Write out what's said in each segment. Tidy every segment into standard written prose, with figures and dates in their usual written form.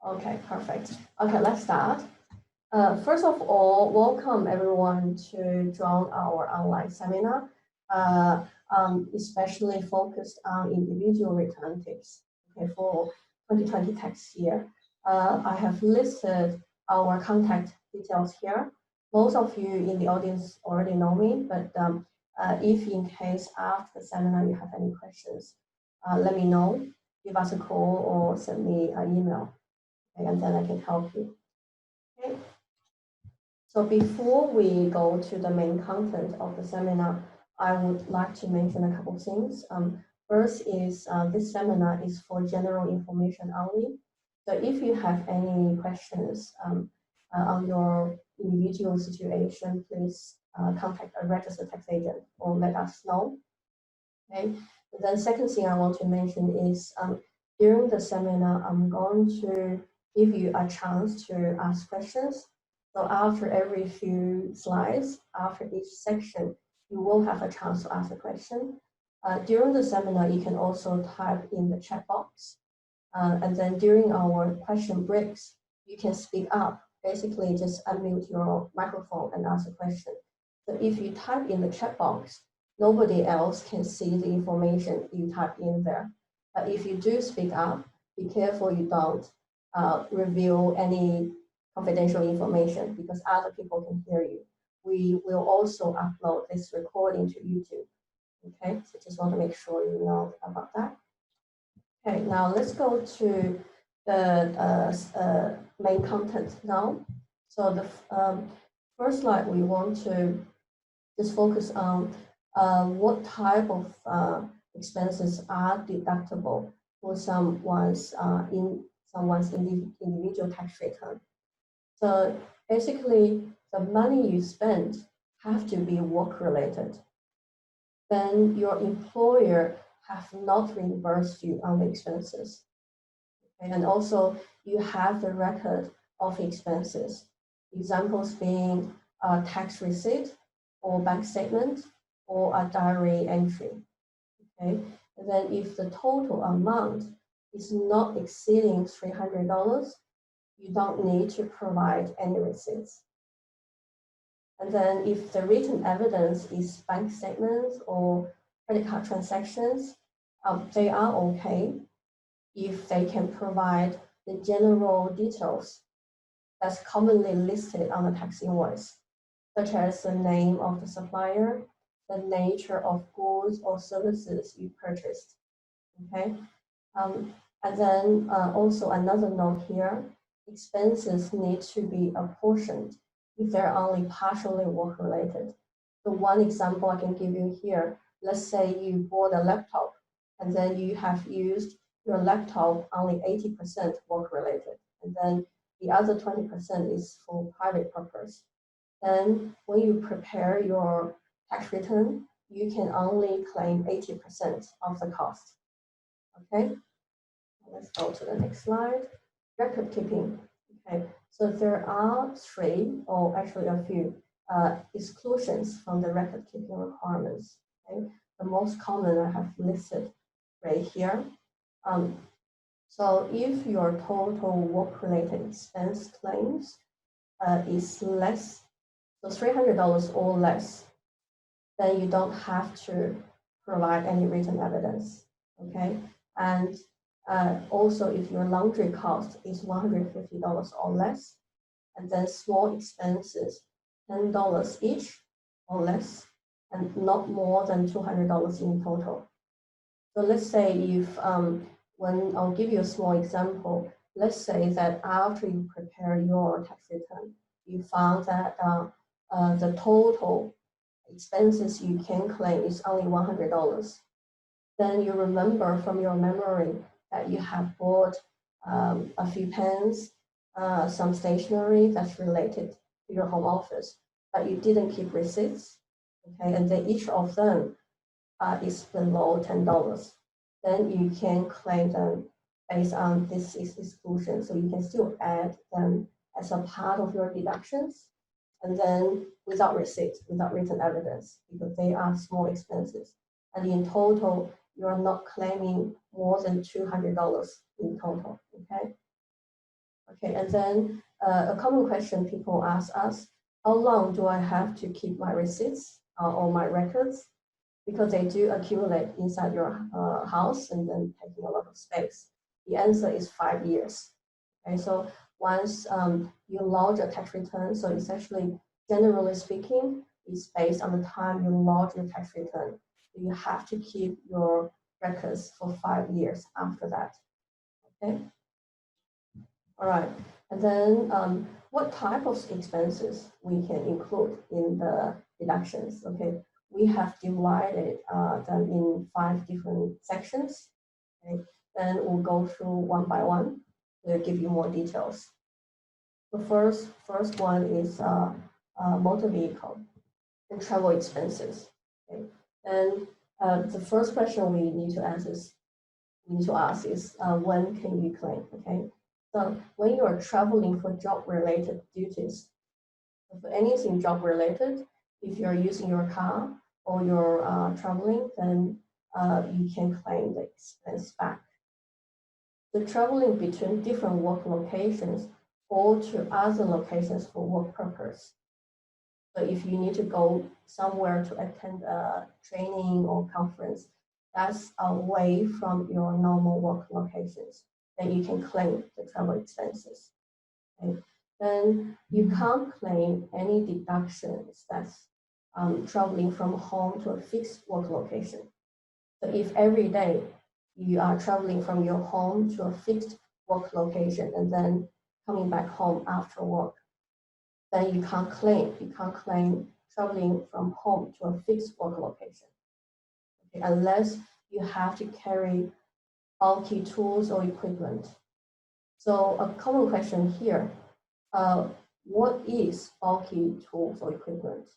Okay, perfect. Okay, let's start. First of all, welcome everyone to join our online seminar, especially focused on individual return tips, okay, for 2020 tax year. I have listed our contact details here. Most of you in the audience already know me, but if in case after the seminar you have any questions, let me know, give us a call or send me an email. Okay, and then I can help you. Okay. So before we go to the main content of the seminar, I would like to mention a couple things. First is this seminar is for general information only. So if you have any questions on your individual situation, please contact a registered tax agent or let us know. Okay. And then second thing I want to mention is during the seminar, I'm going to give you a chance to ask questions. So after every few slides, after each section, you will have a chance to ask a question. During the seminar, you can also type in the chat box. And then during our question breaks, you can speak up. Basically, just unmute your microphone and ask a question. So if you type in the chat box, nobody else can see the information you type in there. But if you do speak up, be careful you don't reveal any confidential information because other people can hear you. We will also upload this recording to YouTube. Okay, so just want to make sure you know about that. Okay, now let's go to the main content now. So the first slide, we want to just focus on what type of expenses are deductible for someone's individual tax return. So basically, the money you spend have to be work related. Then your employer have not reimbursed you on the expenses. Okay? And also you have the record of expenses. Examples being a tax receipt or bank statement or a diary entry. Okay? And then if the total amount is not exceeding $300, you don't need to provide any receipts. And then if the written evidence is bank statements or credit card transactions, they are okay if they can provide the general details that's commonly listed on the tax invoice, such as the name of the supplier, the nature of goods or services you purchased. Okay, and then also another note here, expenses need to be apportioned if they're only partially work related. So one example I can give you here, let's say you bought a laptop and then you have used your laptop only 80% work related, and then the other 20% is for private purpose. Then when you prepare your tax return, you can only claim 80% of the cost. Okay. Let's go to the next slide. Record keeping. Okay, so there are three, or actually a few, exclusions from the record keeping requirements. Okay, the most common I have listed right here. So if your total work-related expense claims is less, so $300 or less, then you don't have to provide any written evidence. Okay, and also, if your laundry cost is $150 or less, and then small expenses, $10 each or less, and not more than $200 in total. So let's say if, when I'll give you a small example, let's say that after you prepare your tax return, you found that the total expenses you can claim is only $100. Then you remember from your memory that you have bought a few pens, some stationery that's related to your home office, but you didn't keep receipts, okay, and then each of them is below $10. Then you can claim them based on this exclusion. So you can still add them as a part of your deductions, and then without receipts, without written evidence, because they are small expenses. And in total, you are not claiming more than $200 in total, okay? Okay, and then a common question people ask us, how long do I have to keep my receipts or my records? Because they do accumulate inside your house and then taking a lot of space. The answer is 5 years. Okay, so once you lodge a tax return, so it's actually, generally speaking, it's based on the time you lodge your tax return. You have to keep your records for 5 years after that. Okay. All right. And then what type of expenses we can include in the deductions? Okay. We have divided them in 5 different sections. Okay. And we'll go through one by one. We'll give you more details. The first one is motor vehicle and travel expenses. Okay. And the first question we need to ask is when can you claim? Okay. So when you are traveling for job-related duties, for anything job-related, if you're using your car or you're traveling, then you can claim the expense back. The traveling between different work locations or to other locations for work purpose. So if you need to go somewhere to attend a training or conference, that's away from your normal work locations, then you can claim the travel expenses. Okay? Then you can't claim any deductions that's traveling from home to a fixed work location. So if every day you are traveling from your home to a fixed work location and then coming back home after work, then you can't claim traveling from home to a fixed work location. Okay, unless you have to carry bulky tools or equipment. So a common question here, what is bulky tools or equipment?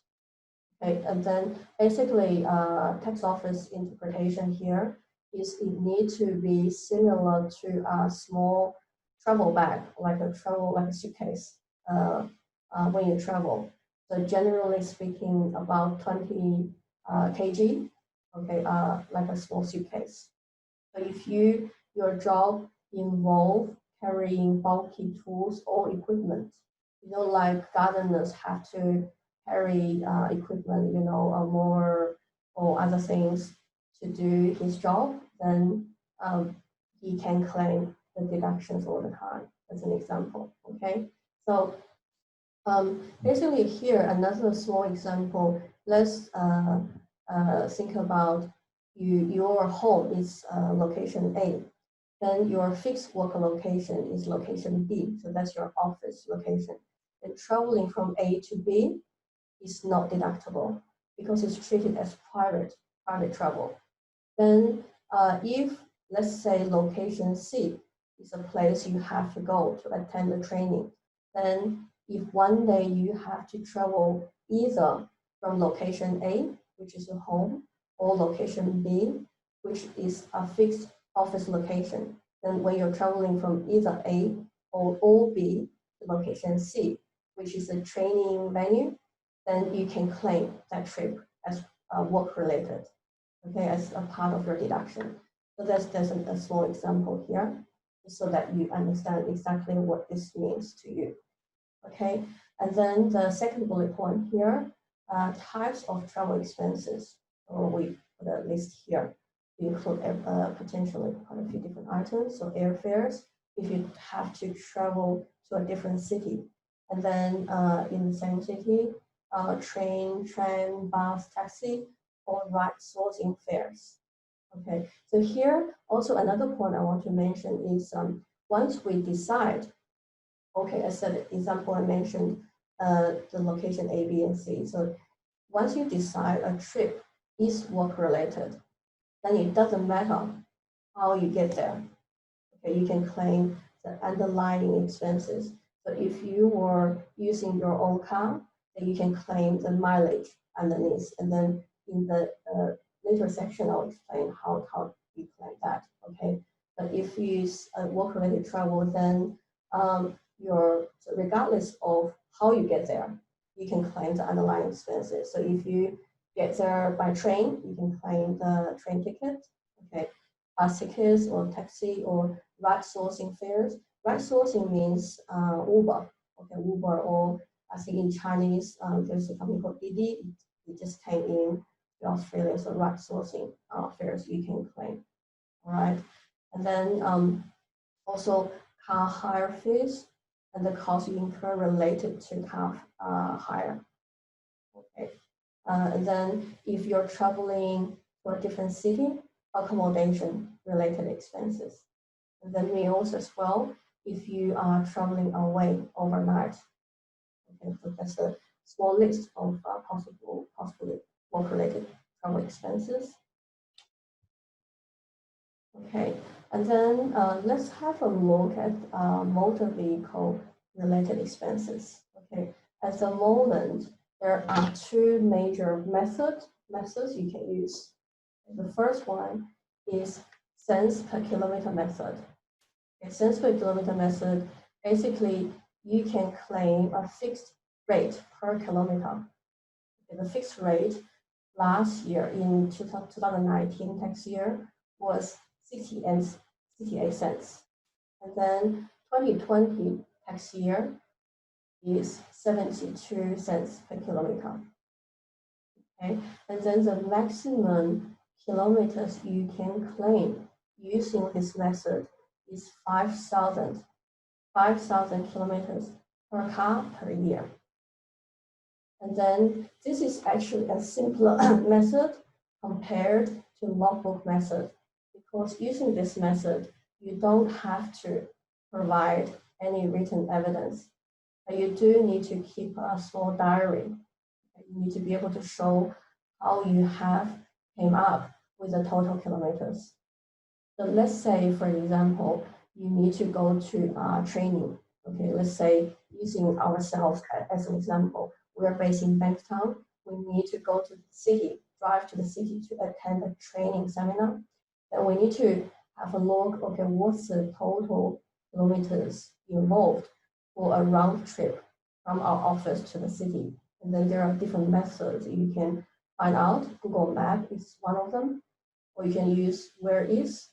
Okay, and then basically tax office interpretation here is it needs to be similar to a small travel bag, like a suitcase when you travel. So generally speaking, about 20 kg, okay, like a small suitcase. So if your job involve carrying bulky tools or equipment, like gardeners have to carry equipment, a mower or other things to do his job, then he can claim the deductions all the time, as an example, okay? So basically here, another small example, let's think about your home is location A, then your fixed work location is location B, so that's your office location. And traveling from A to B is not deductible because it's treated as private travel. Then if, let's say, location C is a place you have to go to attend the training, then if one day you have to travel either from location A, which is your home, or location B, which is a fixed office location, then when you're traveling from either A or B to location C, which is a training venue, then you can claim that trip as work-related, okay, as a part of your deduction. So there's a small example here, so that you understand exactly what this means to you. Okay, and then the second bullet point here, types of travel expenses. So we put a list here. We include potentially quite a few different items. So airfares, if you have to travel to a different city, and then in the same city, train, tram, bus, taxi, or ride sourcing fares. Okay, so here also another point I want to mention is once we decide, okay, as an example, I mentioned the location A, B, and C. So once you decide a trip is work-related, then it doesn't matter how you get there. Okay, you can claim the underlying expenses. So if you were using your own car, then you can claim the mileage underneath. And then in the later section, I'll explain how you claim that. Okay, but if you use work-related travel, then so regardless of how you get there, you can claim the underlying expenses. So if you get there by train, you can claim the train ticket, okay, bus tickets or taxi or ride sourcing fares. right sourcing means Uber, okay, Uber, or I think in Chinese, there's a company called Didi. It just came in Australia, so right sourcing fares you can claim, all right? And then also car hire fees and the cost you incur related to car hire, okay? And then if you're traveling to a different city, accommodation related expenses. And then meals as well, if you are traveling away overnight. Okay, so that's a small list of possibly work-related travel expenses. Okay, and then let's have a look at motor vehicle related expenses. Okay, at the moment, there are two major methods you can use. The first one is cents per kilometer method. Okay, cents per kilometer method, basically you can claim a fixed rate per kilometer. Okay, the fixed rate last year in 2019 tax year was 68 cents. And then 2020 tax year is 72 cents per kilometer. Okay, and then the maximum kilometers you can claim using this method is 5,000 kilometers per car per year. And then this is actually a simpler method compared to logbook method, because using this method, you don't have to provide any written evidence, but you do need to keep a small diary. You need to be able to show how you have came up with the total kilometers. So let's say, for example, you need to go to training. Okay, let's say using ourselves as an example, we're based in Bankstown. We need to go to the city, drive to the city to attend a training seminar. Then we need to have a look, okay, what's the total kilometers involved for a round trip from our office to the city. And then there are different methods you can find out. Google Map is one of them, or you can use Where Is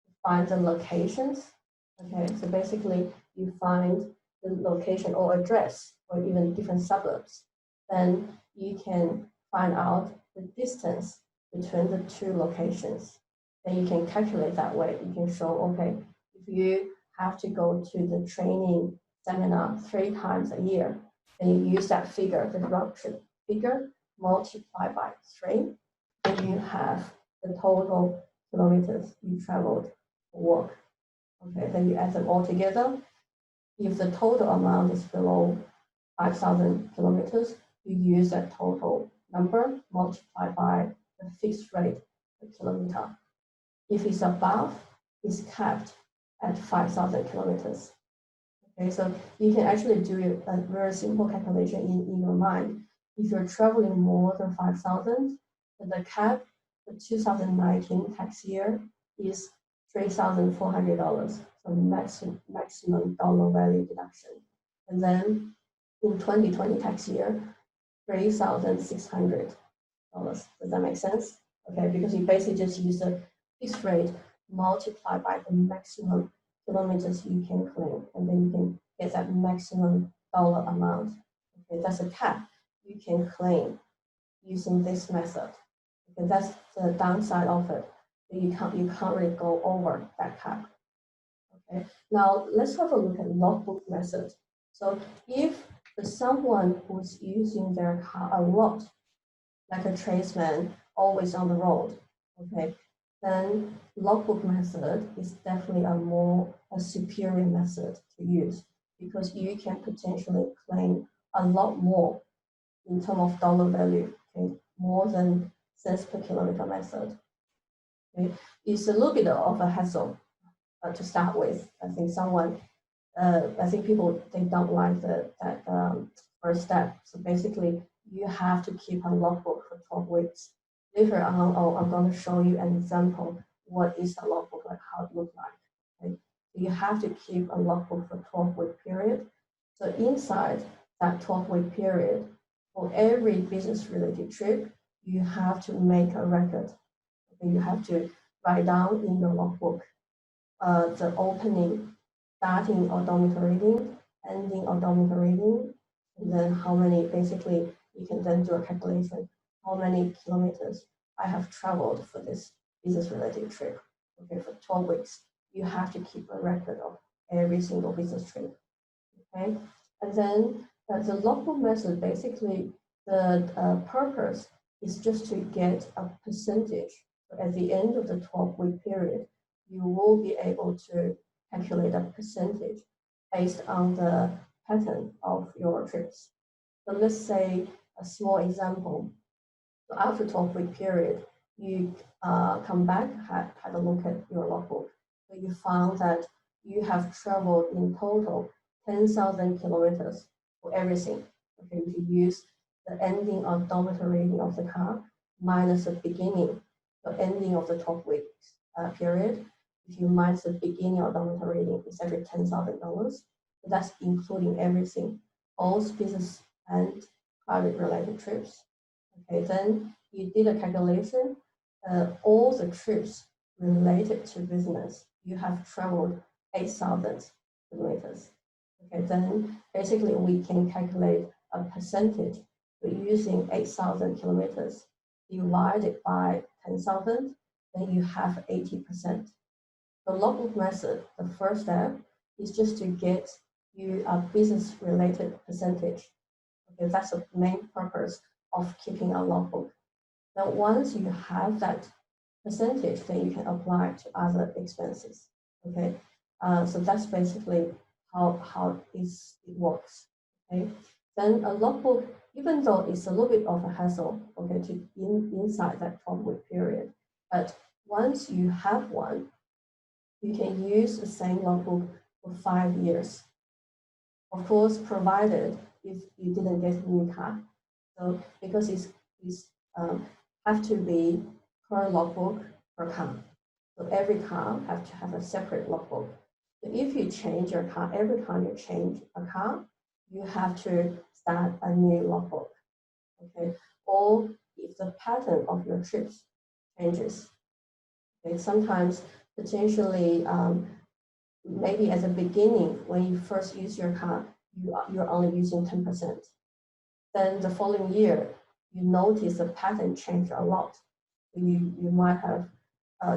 to find the locations. Okay, so basically you find the location or address or even different suburbs. Then you can find out the distance between the two locations. Then you can calculate that way. You can show, okay, if you have to go to the training seminar 3 times a year, then you use that figure, the round trip figure, multiply by 3, then you have the total kilometers you traveled for work. Okay, then you add them all together. If the total amount is below 5,000 kilometers, you use that total number multiplied by the fixed rate per kilometer. If it's above, it's capped at 5,000 kilometers. Okay, so you can actually do a very simple calculation in your mind. If you're traveling more than 5,000, the cap for 2019 tax year is $3,400, so maximum dollar value deduction. And then in 2020 tax year, $3,600. Does that make sense? Okay, because you basically just use the fixed rate multiplied by the maximum kilometers you can claim, and then you can get that maximum dollar amount. Okay, that's a cap you can claim using this method. Okay, that's the downside of it. You can't really go over that cap. Okay, now let's have a look at logbook method. So if someone who's using their car a lot, like a tradesman, always on the road, okay, then logbook method is definitely a superior method to use, because you can potentially claim a lot more in terms of dollar value, okay, more than cents per kilometer method. Okay, it's a little bit of a hassle to start with. I think people, they don't like that first step. So basically, you have to keep a logbook for 12 weeks. Later on, I'm going to show you an example. What is a logbook, like how it looks like? Okay? So you have to keep a logbook for 12-week period. So inside that 12-week period, for every business-related trip, you have to make a record. Okay? You have to write down in your logbook the opening starting odometer reading, ending odometer reading, and then how many, basically, you can then do a calculation, how many kilometers I have traveled for this business-related trip. Okay, for 12 weeks, you have to keep a record of every single business trip. Okay, and then the logbook method, basically, the purpose is just to get a percentage. So at the end of the 12-week period, you will be able to calculate a percentage based on the pattern of your trips. So let's say a small example. So after 12-week period, you come back, had a look at your logbook. So you found that you have traveled in total 10,000 kilometers for everything. Okay, if you use the ending odometer reading of the car minus the beginning, the ending of the 12 weeks period, if you minus the beginning odometer reading, it's actually $10,000. So that's including everything, all business and private related trips. Okay, then you did a calculation, all the trips related to business, you have traveled 8,000 kilometers. Okay, then basically we can calculate a percentage using 8,000 kilometers divided by 10,000, then you have 80%. The logbook method, the first step is just to get you a business-related percentage. Okay, that's the main purpose of keeping a logbook. Now, once you have that percentage, then you can apply to other expenses. Okay, so that's basically how it works. Okay, then a logbook, even though it's a little bit of a hassle, okay, to inside that 12-week period, but once you have one, you can use the same logbook for 5 years. Of course, provided if you didn't get a new car. So because it's have to be per logbook per car. So every car have to have a separate logbook. So if you change your car, every time you change a car, you have to start a new logbook. Okay, or if the pattern of your trips changes. Okay, sometimes potentially maybe at the beginning when you first use your car, you're only using 10%. Then the following year, you notice the pattern changed a lot. You might have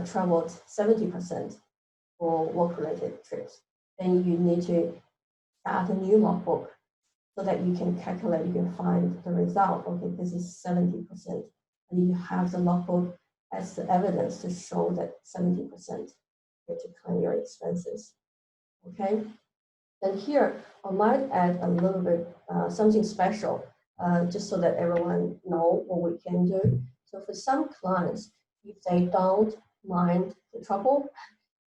traveled 70% for work-related trips. Then you need to start a new logbook so that you can calculate, you can find the result. Okay, this is 70%. And you have the logbook as the evidence to show that 70% to claim your expenses. Okay, and here I might add a little bit something special, just so that everyone know what we can do. So for some clients, if they don't mind the trouble,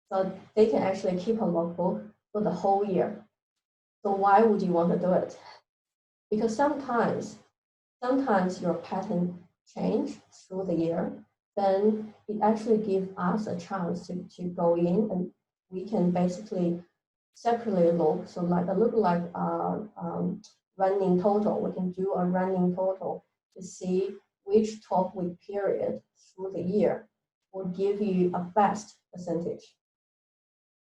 so they can actually keep a logbook for the whole year. So why would you want to do it? Because sometimes your pattern change through the year, then it actually gives us a chance to go in and we can basically separately look. So like a little like running total. We can do a running total to see which 12-week period through the year will give you a best percentage.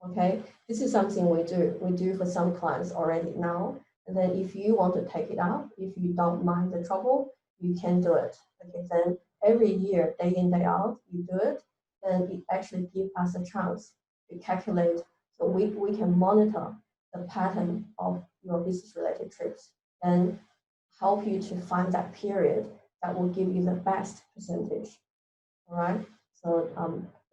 Okay, this is something we do. We do for some clients already now. And then if you want to take it up, if you don't mind the trouble, you can do it. Okay, then every year, day in, day out, you do it, then it actually gives us a chance to calculate. So we can monitor the pattern of your business-related trips and help you to find that period that will give you the best percentage. All right, so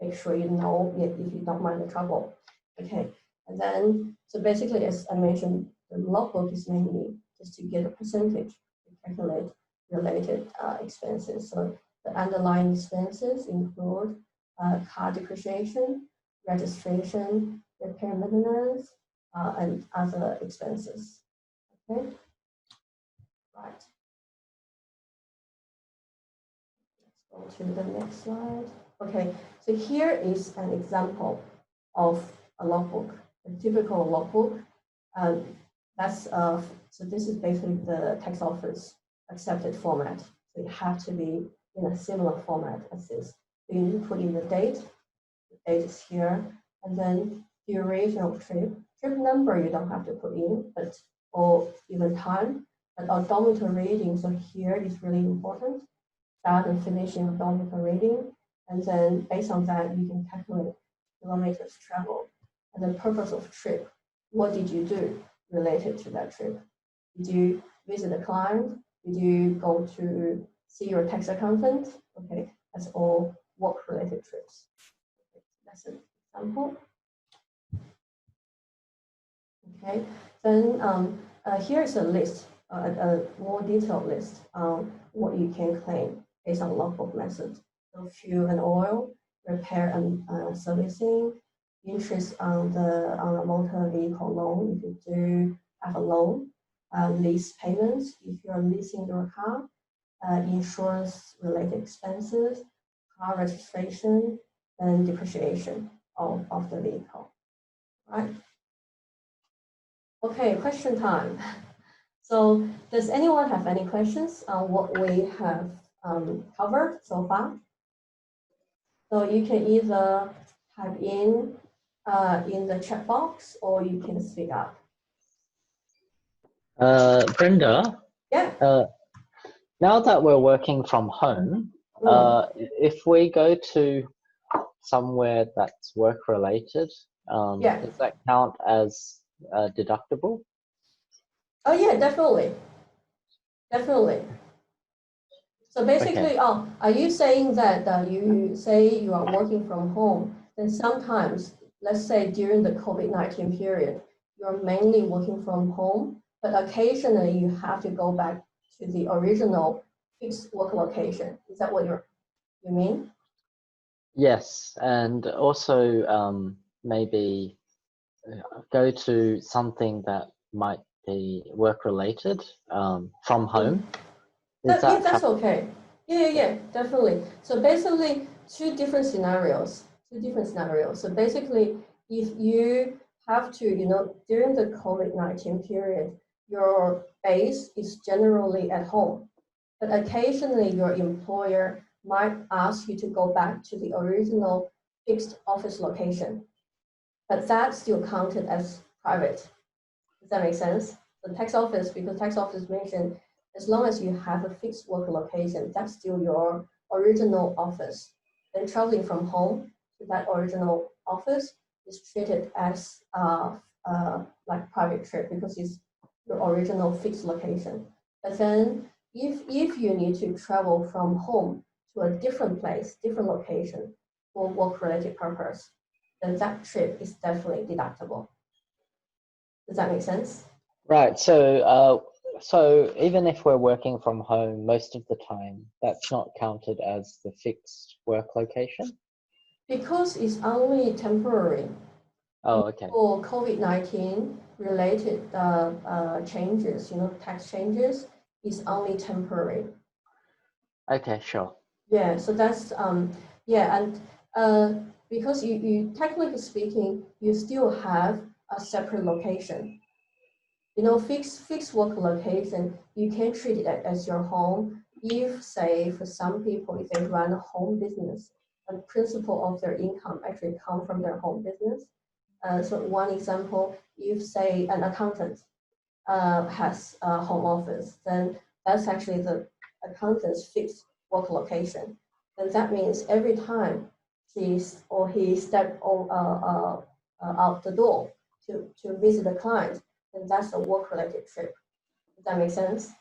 make sure you know if you don't mind the trouble. Okay, and then, so basically, as I mentioned, the logbook is mainly just to get a percentage to calculate related expenses. So the underlying expenses include car depreciation, registration, repair maintenance, and other expenses. Okay, right. Let's go to the next slide. Okay, so here is an example of a logbook, a typical logbook. That's so this is basically the tax office accepted format. So it has to be in a similar format as this. So you need to put in the date is here, and then duration of trip. Trip number you don't have to put in, but or even time. But odometer reading, so here is really important. Start and finishing odometer reading, and then based on that, you can calculate kilometers traveled. And the purpose of trip, what did you do related to that trip? Did you visit a client? Did you go to see your tax accountant? Okay, that's all work-related trips. Okay, that's an example. Okay, then here is a list, a more detailed list on what you can claim based on logbook method. So fuel and oil, repair and servicing, interest on the motor vehicle loan if you do have a loan, lease payments if you're leasing your car, insurance related expenses, car registration, and depreciation of the vehicle, right? Okay, question time. So does anyone have any questions on what we have covered so far? So you can either type in the chat box or you can speak up. Brenda? Yeah. Now that we're working from home, if we go to somewhere that's work-related, does that count as deductible? Oh yeah, definitely. Definitely. So basically, Okay. are you saying that you say you are working from home, then sometimes, let's say during the COVID-19 period, you're mainly working from home, but occasionally you have to go back to the original fixed work location. Is that what you mean? Yes, and also maybe go to something that might be work-related from home. Yeah, that's okay. Yeah, definitely. So basically, two different scenarios. So basically, if you have to, during the COVID-19 period, your base is generally at home, but occasionally your employer might ask you to go back to the original fixed office location, but that's still counted as private. Does that make sense? The tax office, because tax office mentioned, as long as you have a fixed work location, that's still your original office. Then traveling from home to that original office is treated as like private trip because it's your original fixed location. But then if you need to travel from home to a different place, different location for work-related purpose, then that trip is definitely deductible. Does that make sense? Right. So even if we're working from home most of the time, that's not counted as the fixed work location? Because it's only temporary. Oh, okay. For COVID-19 related changes, tax changes, is only temporary. Okay, sure. Yeah, so that's and because you technically speaking, you still have a separate location. Fixed work location, you can treat it as your home. If, say, for some people, if they run a home business, the principal of their income actually come from their home business. So one example, if, say, an accountant has a home office, then that's actually the accountant's fixed work location. And that means every time he step out the door to visit a client, then that's a work-related trip. Does that make sense?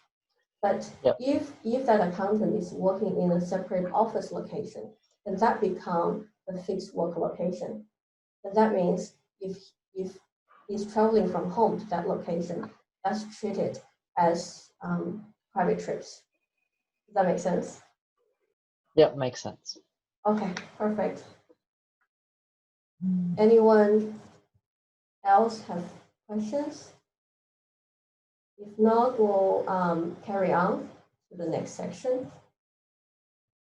But Yep. if that accountant is working in a separate office location, then that becomes the fixed work location. And that means if he's traveling from home to that location, that's treated as private trips. Does that make sense? Yep, makes sense. Okay, perfect. Anyone else have questions? If not, we'll carry on to the next section.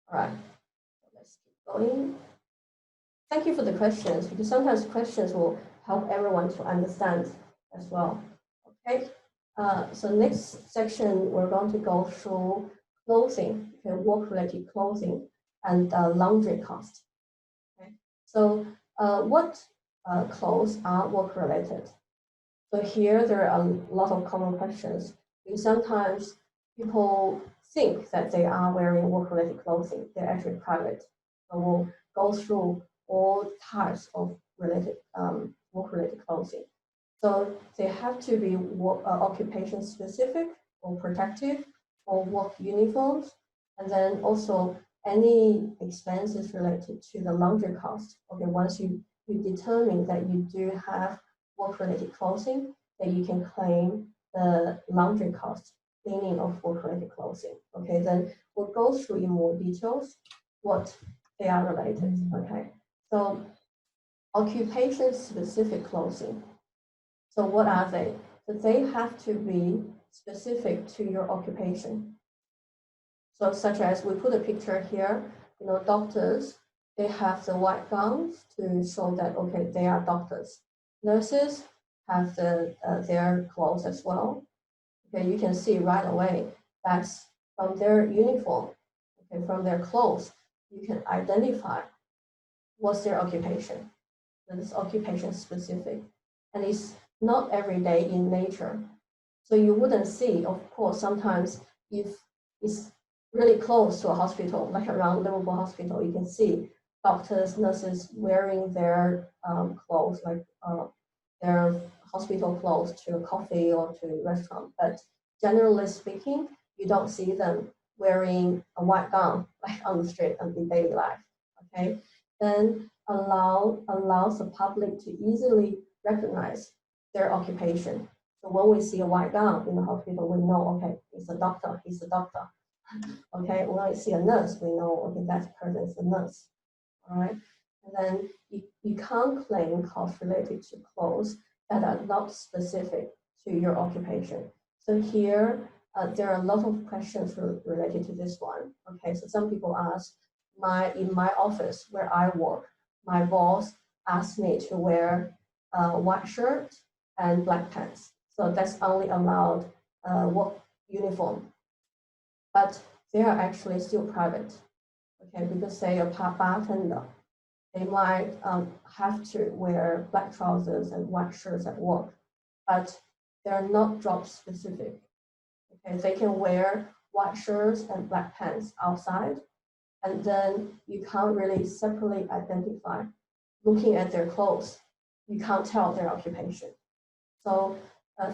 All right, let's keep going. Thank you for the questions, because sometimes questions will help everyone to understand as well. Okay, so next section, we're going to go through clothing, okay, work-related clothing and laundry cost. Okay, so what clothes are work-related? So here there are a lot of common questions. Because sometimes people think that they are wearing work-related clothing. They're actually private. So we'll go through all types of related work-related clothing. So they have to be occupation specific or protective or work uniforms, and then also any expenses related to the laundry cost. Okay, once you determine that you do have work-related clothing, then you can claim the laundry cost, cleaning of work-related clothing. Okay, then we'll go through in more details what they are related. Okay, so occupation-specific clothing. So what are they? So they have to be specific to your occupation. So such as we put a picture here, doctors, they have the white gowns to show that, okay, they are doctors. Nurses have their clothes as well. Okay, you can see right away that's from their uniform, okay, from their clothes, you can identify what's their occupation. So it's occupation specific. And it's not every day in nature. So you wouldn't see, of course, sometimes if it's really close to a hospital, like around Liverpool Hospital, you can see doctors, nurses wearing their clothes, like their hospital clothes to a coffee or to a restaurant. But generally speaking, you don't see them wearing a white gown like on the street and in daily life. Okay, then allows the public to easily recognize their occupation. So when we see a white gown in the hospital, we know, okay, it's a doctor, he's a doctor. Okay, when we see a nurse, we know, okay, that person is a nurse. All right, and then you can't claim costs related to clothes that are not specific to your occupation. So here, there are a lot of questions related to this one. Okay, so some people ask, in my office where I work, my boss asked me to wear a white shirt and black pants. So that's only allowed work uniform. But they are actually still private, okay, because say a bartender, they might have to wear black trousers and white shirts at work, but they're not job specific. Okay, they can wear white shirts and black pants outside, and then you can't really separately identify. Looking at their clothes, you can't tell their occupation. So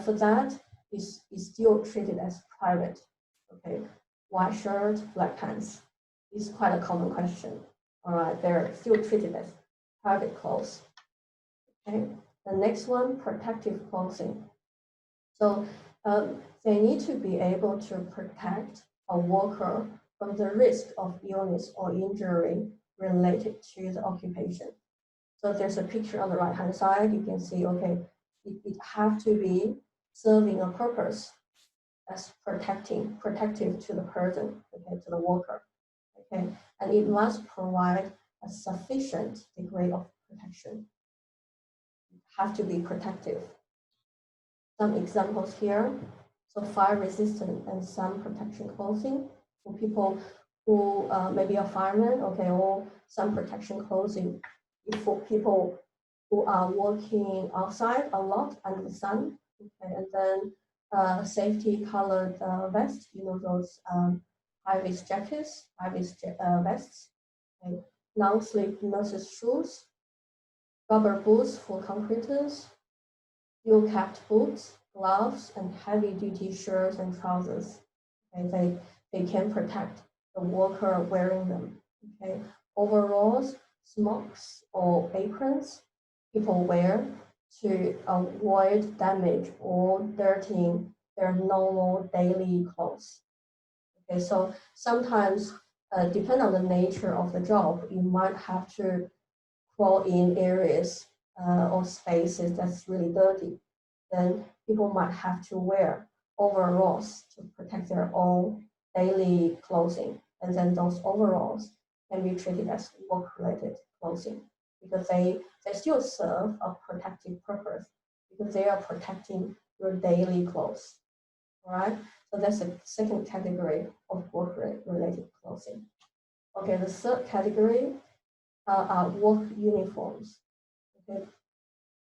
for that, is still treated as private. Okay, white shirt, black pants is quite a common question. All right, they're still treated as private clothes. Okay, the next one, protective clothing. So they need to be able to protect a worker from the risk of illness or injury related to the occupation. So there's a picture on the right-hand side. You can see, okay, it have to be serving a purpose as protective to the person, okay, to the worker, okay, and it must provide a sufficient degree of protection. It have to be protective. Some examples here. So fire-resistant and sun protection clothing for people who maybe a fireman, okay, or sun protection clothing for people who are working outside a lot under the sun, okay, and then safety colored vests, those high-vis jackets, high-vis vests, okay, non-slip nurses shoes, rubber boots for concreters, steel-capped boots, gloves, and heavy-duty shirts and trousers. Okay, they can protect the worker wearing them. Okay, overalls, smocks, or aprons people wear to avoid damage or dirtying their normal daily clothes. Okay, so sometimes, depending on the nature of the job, you might have to crawl in areas or spaces that's really dirty. Then people might have to wear overalls to protect their own daily clothing. And then those overalls can be treated as work-related clothing because they still serve a protective purpose because they are protecting your daily clothes. All right, so that's the second category of work-related clothing. Okay, the third category are work uniforms. Okay,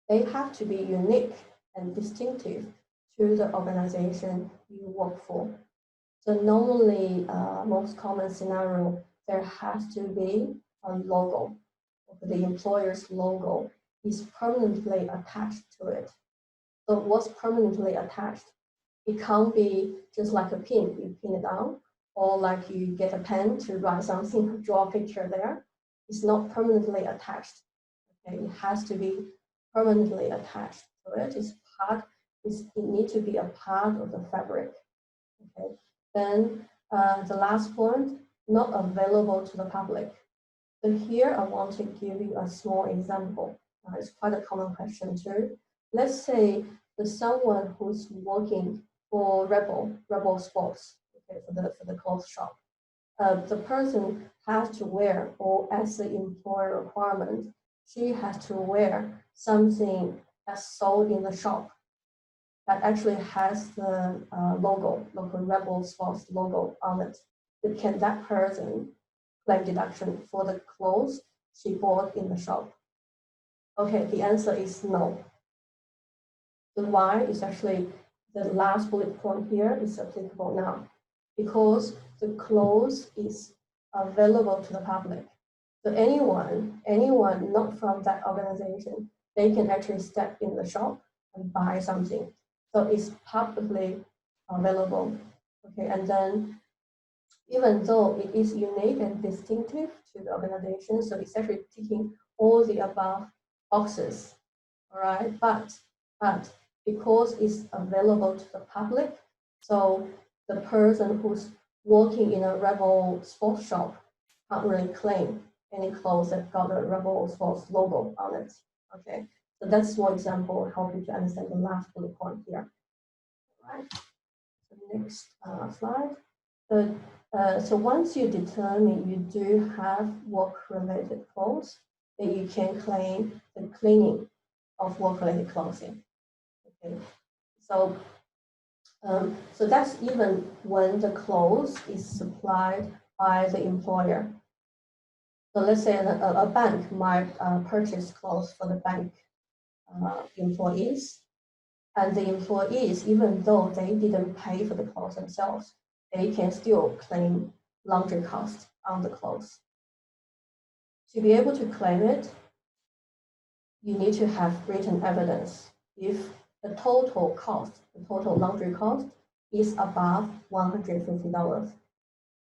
they have to be unique and distinctive to the organization you work for. So normally, most common scenario, there has to be a logo. The employer's logo is permanently attached to it. So what's permanently attached? It can't be just like a pin, you pin it down, or like you get a pen to write something, draw a picture there. It's not permanently attached. Okay, it has to be permanently attached to it. It needs to be a part of the fabric. Okay, then the last point, not available to the public. So here I want to give you a small example. It's quite a common question too. Let's say there's someone who's working for Rebel Sports, okay, for the clothes shop. The person has to wear, or as the employer requirement, she has to wear something that's sold in the shop that actually has the local Rebel Sports logo on it. But can that person claim deduction for the clothes she bought in the shop? Okay, the answer is no. The why is actually the last bullet point here is applicable now, because the clothes is available to the public. So anyone not from that organization, they can actually step in the shop and buy something. So it's publicly available. Okay, and then even though it is unique and distinctive to the organization, so it's actually ticking all the above boxes. All right, but because it's available to the public, so the person who's working in a Rebel sports shop can't really claim any clothes that got a Rebel sports logo on it. Okay, so that's one example, help you to understand the last bullet point here. All right, so next slide. So once you determine you do have work-related clothes, then you can claim the cleaning of work-related clothing. Okay, so that's even when the clothes is supplied by the employer. So let's say a bank might purchase clothes for the bank employees, and the employees, even though they didn't pay for the clothes themselves, they can still claim laundry cost on the clothes. To be able to claim it, you need to have written evidence if the total cost, the total laundry cost is above $150.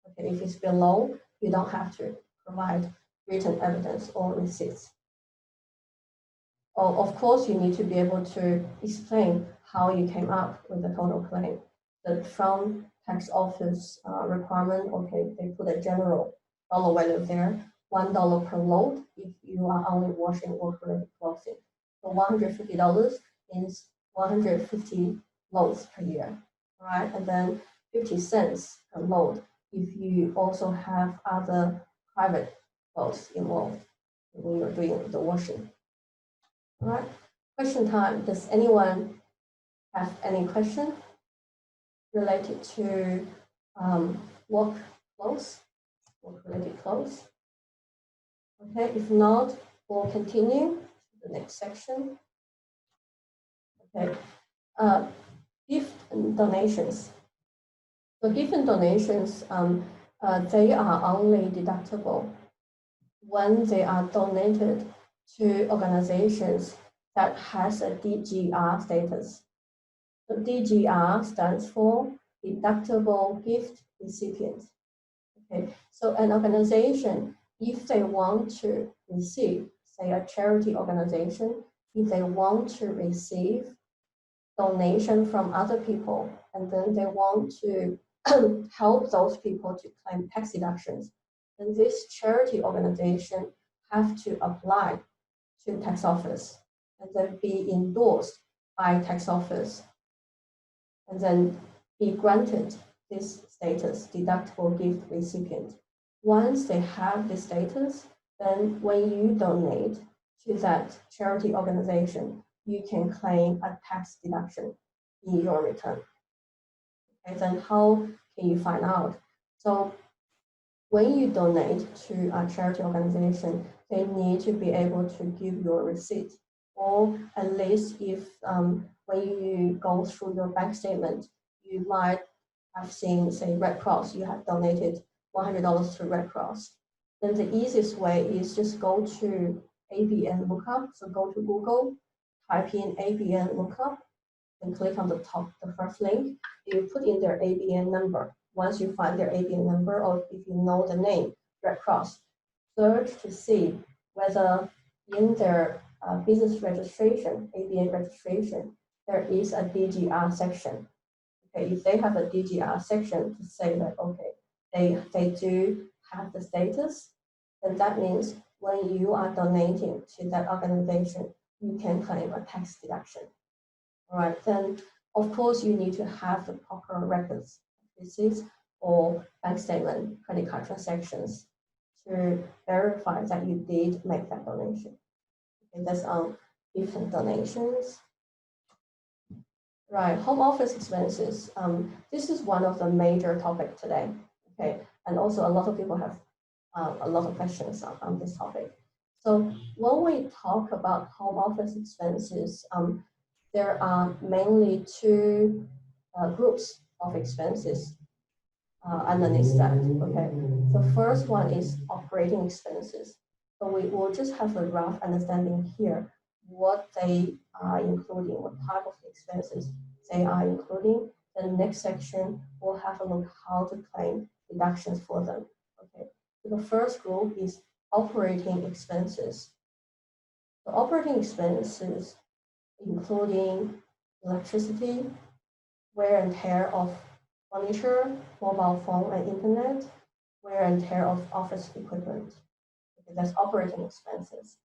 Okay, if it's below, you don't have to provide written evidence or receipts. Of course, you need to be able to explain how you came up with the total claim. The from tax office requirement, okay, they put a general dollar value there, $1 per load if you are only washing work-related clothing. So $150 is 150 loads per year, right? And then 50 cents per load if you also have other private loads involved when you're doing the washing. All right, question time. Does anyone have any question related to work-related clothes? Okay, if not, we'll continue to the next section. Okay, gift and donations. So gift and donations, they are only deductible when they are donated to organizations that has a DGR status. The DGR stands for Deductible Gift Recipient. Okay, so an organization, if they want to receive, say a charity organization, if they want to receive donation from other people, and then they want to help those people to claim tax deductions, then this charity organization have to apply to tax office and then be endorsed by tax office and then be granted this status, deductible gift recipient. Once they have this status, then when you donate to that charity organization, you can claim a tax deduction in your return. Okay, then how can you find out? So when you donate to a charity organization, they need to be able to give you a receipt, or at least if when you go through your bank statement, you might have seen, say, Red Cross, you have donated $100 to Red Cross. Then the easiest way is just go to ABN lookup. So go to Google, type in ABN lookup, and click on the top, the first link. You put in their ABN number. Once you find their ABN number, or if you know the name, Red Cross, search to see whether in their business registration, ABN registration, there is a DGR section. Okay, if they have a DGR section to say that, okay, they do have the status, then that means when you are donating to that organization, you can claim a tax deduction. All right, then of course you need to have the proper records, receipts, or bank statement, credit card transactions to verify that you did make that donation. Okay, that's on different donations. Right, home office expenses. This is one of the major topics today. Okay, and also a lot of people have a lot of questions on this topic. So when we talk about home office expenses, there are mainly two groups of expenses underneath that. Okay, the first one is operating expenses. So we will just have a rough understanding here what they are including, what type of expenses they are including. Then the next section will have a look how to claim deductions for them. Okay, so the first group is operating expenses. The operating expenses including electricity, wear and tear of furniture, mobile phone and internet, wear and tear of office equipment. Okay, that's operating expenses.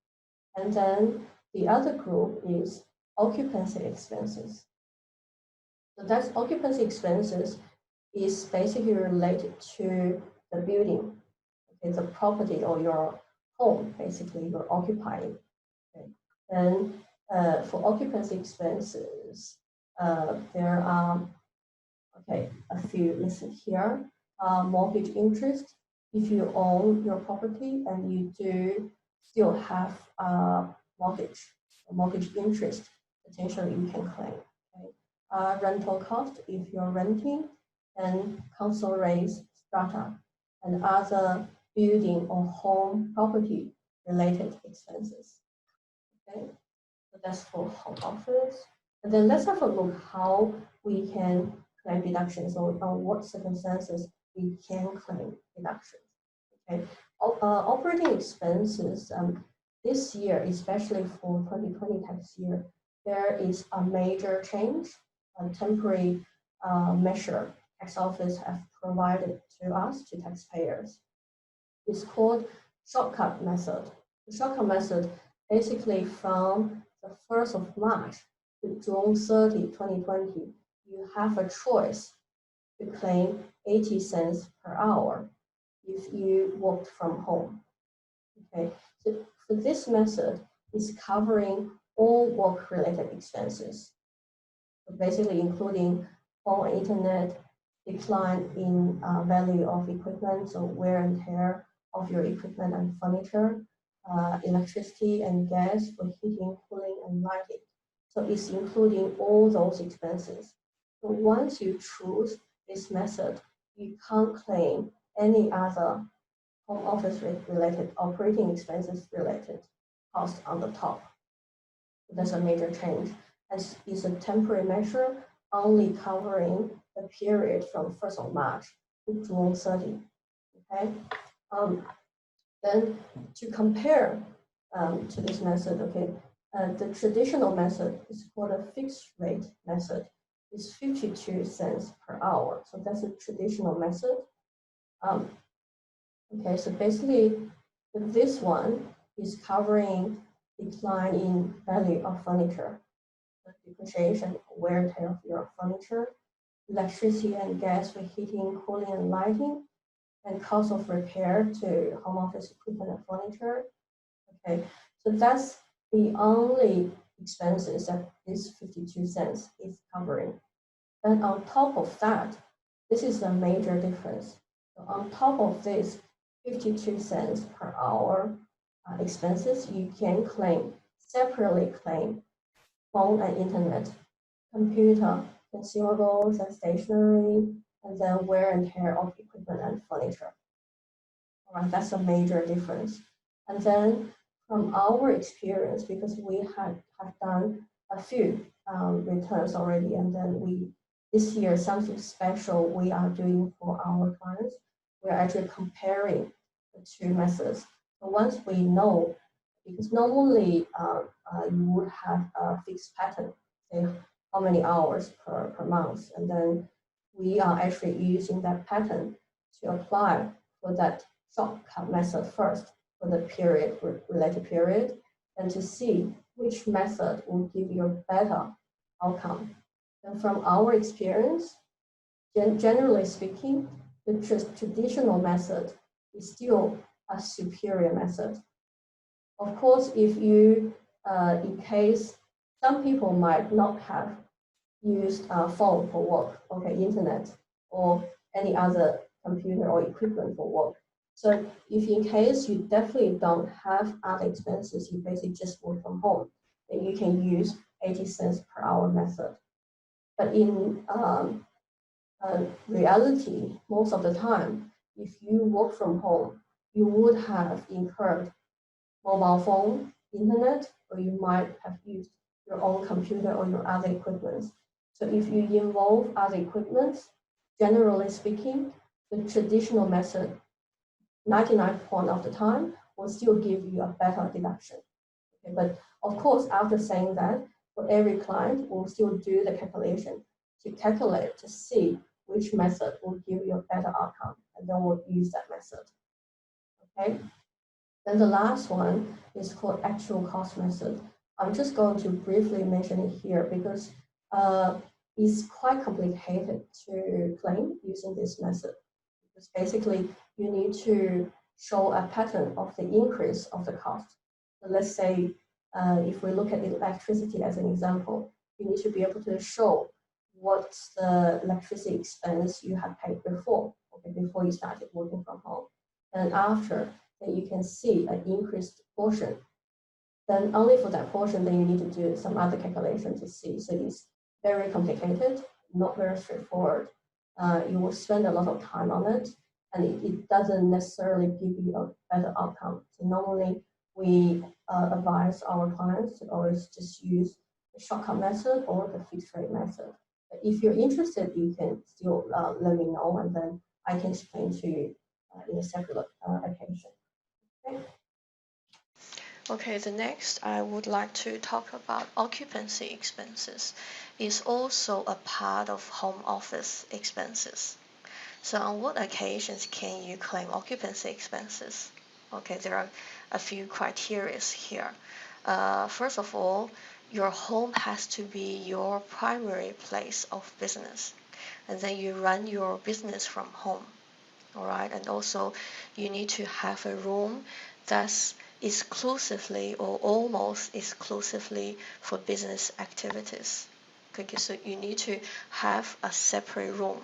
And then the other group is occupancy expenses. So that's occupancy expenses is basically related to the building, okay, the property or your home, basically you're occupying. Okay. Then for occupancy expenses, there are a few listed here. Mortgage interest. If you own your property and you do still have mortgage interest, potentially you can claim. Okay. Rental cost, if you're renting, and council raise strata, and other building or home property related expenses. Okay, so that's for home office. And then let's have a look how we can claim deductions, or on what circumstances we can claim deductions. Okay, operating expenses this year, especially for 2020 tax year, there is a major change, a temporary measure tax office have provided to us, to taxpayers. It's called shortcut method. The shortcut method basically from the 1st of March to June 30, 2020, you have a choice to claim 80 cents per hour if you worked from home. Okay, so for this method is covering all work-related expenses. So basically including phone and internet, decline in value of equipment, so wear and tear of your equipment and furniture, electricity and gas for heating, cooling, and lighting. So it's including all those expenses. So once you choose this method, you can't claim any other home office related operating expenses related cost on the top. So that's a major change. As is a temporary measure only covering the period from 1st of March to June 30. Okay. Then to compare to this method, okay, the traditional method is called a fixed rate method. It's 52 cents per hour. So that's a traditional method. Okay, so basically this one is covering decline in value of furniture, the depreciation, wear and tear of your furniture, electricity and gas for heating, cooling, and lighting, and cost of repair to home office equipment and furniture. Okay, so that's the only expenses that this 52 cents is covering. And on top of that, this is a major difference. So on top of this 52 cents per hour expenses, you can separately claim phone and internet computer, consumables and stationery, and then wear and tear of equipment and furniture. All right, that's a major difference. And then from our experience, because we have done a few returns already, and then this year, something special we are doing for our clients, we're actually comparing the two methods. So once we know, because normally you would have a fixed pattern, say how many hours per month, and then we are actually using that pattern to apply for that shortcut method first for the related period, and to see which method will give you a better outcome. And from our experience, generally speaking, the traditional method is still a superior method. Of course, if you, in case some people might not have used a phone for work, okay, internet, or any other computer or equipment for work. So if in case you definitely don't have other expenses, you basically just work from home, then you can use 80 cents per hour method. But in reality, most of the time, if you work from home, you would have incurred mobile phone, internet, or you might have used your own computer or your other equipment. So if you involve other equipment, generally speaking, the traditional method, 99% of the time, will still give you a better deduction. Okay, but of course, after saying that, for every client, we'll still do the calculation to see which method will give you a better outcome, and then we'll use that method. Okay. Then the last one is called actual cost method. I'm just going to briefly mention it here because it's quite complicated to claim using this method. Because basically, you need to show a pattern of the increase of the cost. So let's say if we look at electricity as an example, you need to be able to show what's the electricity expense you had paid before, okay, before you started working from home. And after, then you can see an increased portion. Then only for that portion, then you need to do some other calculation to see. So it's very complicated, not very straightforward. You will spend a lot of time on it, and it doesn't necessarily give you a better outcome. So normally we advise our clients to always just use the shortcut method or the fixed rate method. But if you're interested, you can still let me know, and then I can explain to you in a separate occasion. Okay. Okay, the next I would like to talk about occupancy expenses. Is also a part of home office expenses. So on what occasions can you claim occupancy expenses? Okay, there are a few criteria here. First of all, your home has to be your primary place of business, and then you run your business from home. All right, and also you need to have a room that's exclusively or almost exclusively for business activities. Okay, so you need to have a separate room.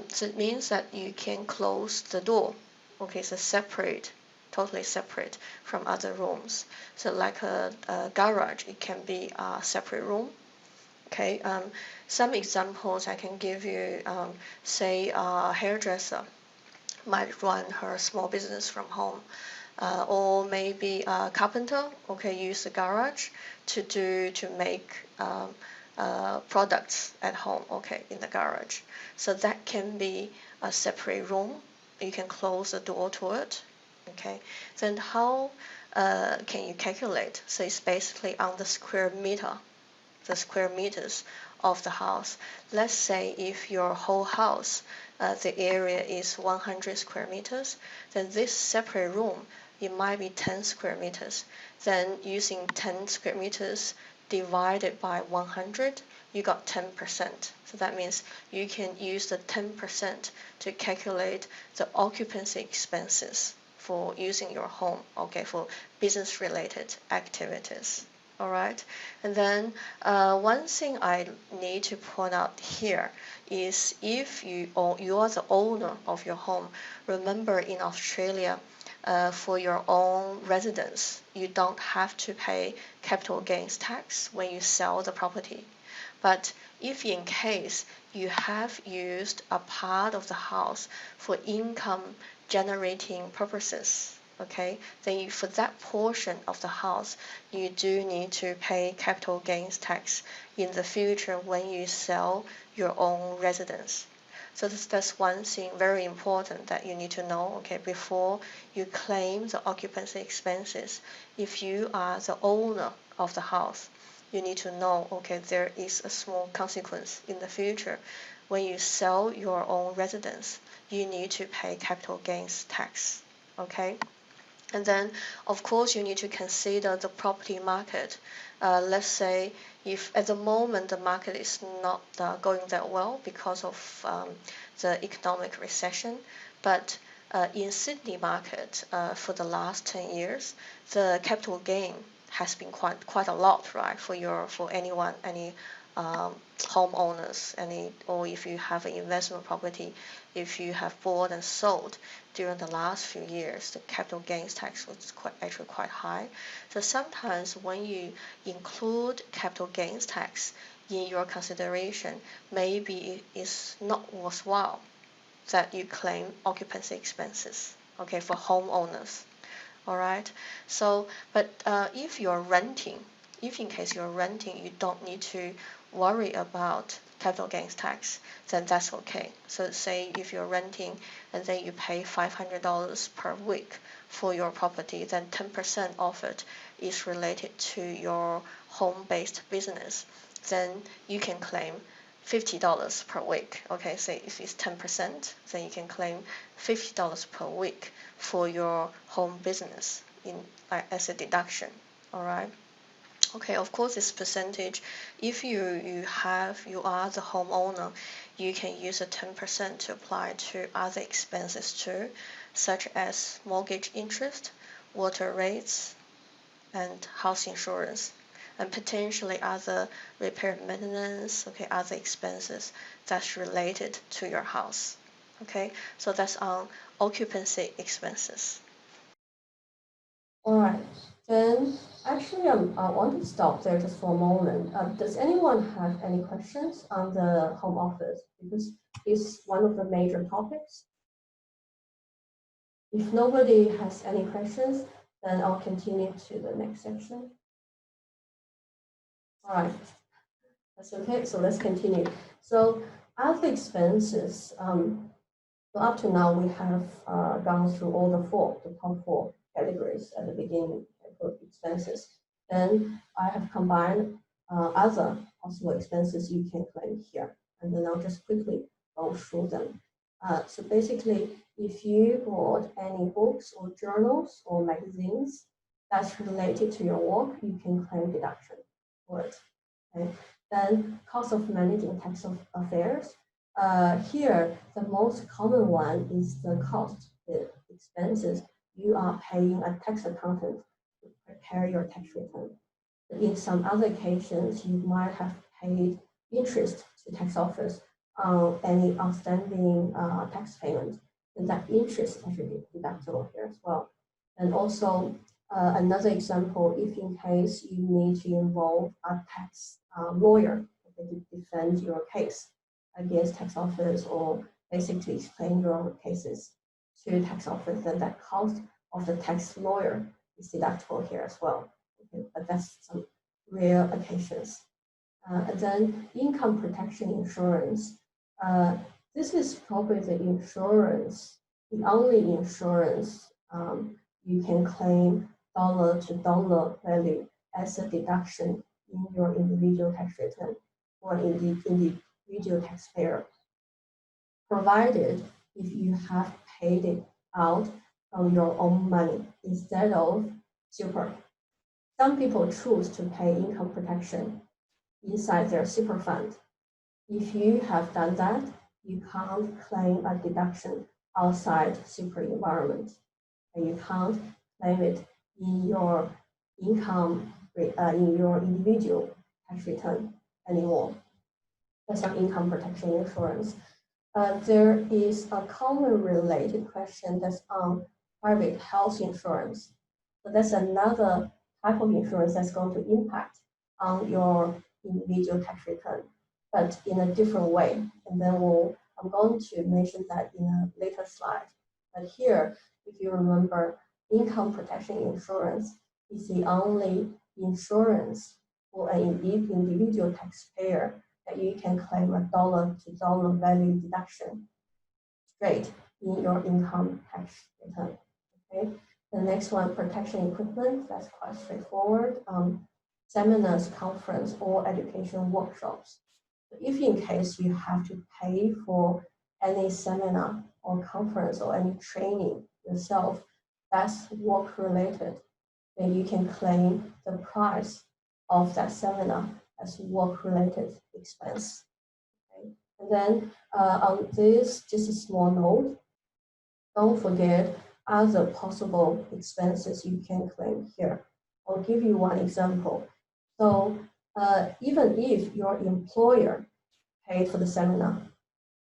So it means that you can close the door. Okay, so separate, totally separate from other rooms. So like a garage, it can be a separate room. Okay, some examples I can give you, say a hairdresser might run her small business from home, or maybe a carpenter, okay, use the garage to make products at home, okay, in the garage. So that can be a separate room. You can close the door to it, okay. Then how can you calculate? So it's basically on the square meter, the square meters of the house. Let's say if your whole house, the area is 100 square meters, then this separate room, it might be 10 square meters. Then using 10 square meters divided by 100, you got 10%. So that means you can use the 10% to calculate the occupancy expenses for using your home, okay, for business related activities. All right, and then one thing I need to point out here is if you are the owner of your home, remember in Australia, for your own residence, you don't have to pay capital gains tax when you sell the property. But if in case you have used a part of the house for income generating purposes, okay, then for that portion of the house, you do need to pay capital gains tax in the future when you sell your own residence. So that's one thing very important that you need to know, okay, before you claim the occupancy expenses. If you are the owner of the house, you need to know, okay, there is a small consequence in the future. When you sell your own residence, you need to pay capital gains tax, okay? And then, of course, you need to consider the property market. Let's say if at the moment the market is not going that well because of the economic recession, but in Sydney market for the last 10 years, the capital gain has been quite a lot, right? For anyone, any homeowners, or if you have an investment property, if you have bought and sold during the last few years, the capital gains tax was actually quite high. So sometimes when you include capital gains tax in your consideration, maybe it is not worthwhile that you claim occupancy expenses, okay, for homeowners. All right. So, but if you're renting, if in case you're renting, you don't need to worry about capital gains tax, then that's okay. So say if you're renting and then you pay $500 per week for your property, then 10% of it is related to your home-based business, then you can claim $50 per week. Okay, say if it's 10%, then you can claim $50 per week for your home business as a deduction. All right. Okay, of course, this percentage, if you are the homeowner, you can use a 10% to apply to other expenses too, such as mortgage interest, water rates, and house insurance, and potentially other repair maintenance, okay, other expenses that's related to your house. Okay, so that's on occupancy expenses. All right, then actually I want to stop there just for a moment. Does anyone have any questions on the home office? Because it's one of the major topics. If nobody has any questions, then I'll continue to the next section. All right, that's okay. So let's continue. So other expenses, so up to now, we have gone through all the top four categories at the beginning for expenses. Then I have combined other possible expenses you can claim here. And then I'll just quickly go through them. So basically, if you bought any books or journals or magazines that's related to your work, you can claim deduction for it. Okay? Then cost of managing tax affairs. Here, the most common one is the cost, the expenses you are paying a tax accountant to prepare your tax return. In some other occasions, you might have paid interest to tax office on any outstanding tax payment, and that interest is actually deductible here as well. And also, another example, if in case you need to involve a tax lawyer to defend your case against tax office or basically explain your cases to tax office, then that cost of the tax lawyer is deductible here as well. Okay, but that's some rare occasions. And then income protection insurance. This is probably the only insurance you can claim dollar to dollar value as a deduction in your individual tax return or in the individual taxpayer, provided if you have paid it out from your own money instead of super. Some people choose to pay income protection inside their super fund. If you have done that, you can't claim a deduction outside super environment, and you can't claim it in your income in your individual tax return anymore. That's on income protection insurance. There is a common related question that's on private health insurance. So that's another type of insurance that's going to impact on your individual tax return, but in a different way. And then I'm going to mention that in a later slide. But here, if you remember, income protection insurance is the only insurance for an individual taxpayer that you can claim a dollar-to-dollar value deduction straight in your income tax return. Okay. The next one, protection equipment. That's quite straightforward. Seminars, conference, or education workshops. If in case you have to pay for any seminar or conference or any training yourself, that's work related, then you can claim the price of that seminar as work related expense. Okay. And then on this, just a small note, don't forget other possible expenses you can claim here. I'll give you one example. So even if your employer paid for the seminar,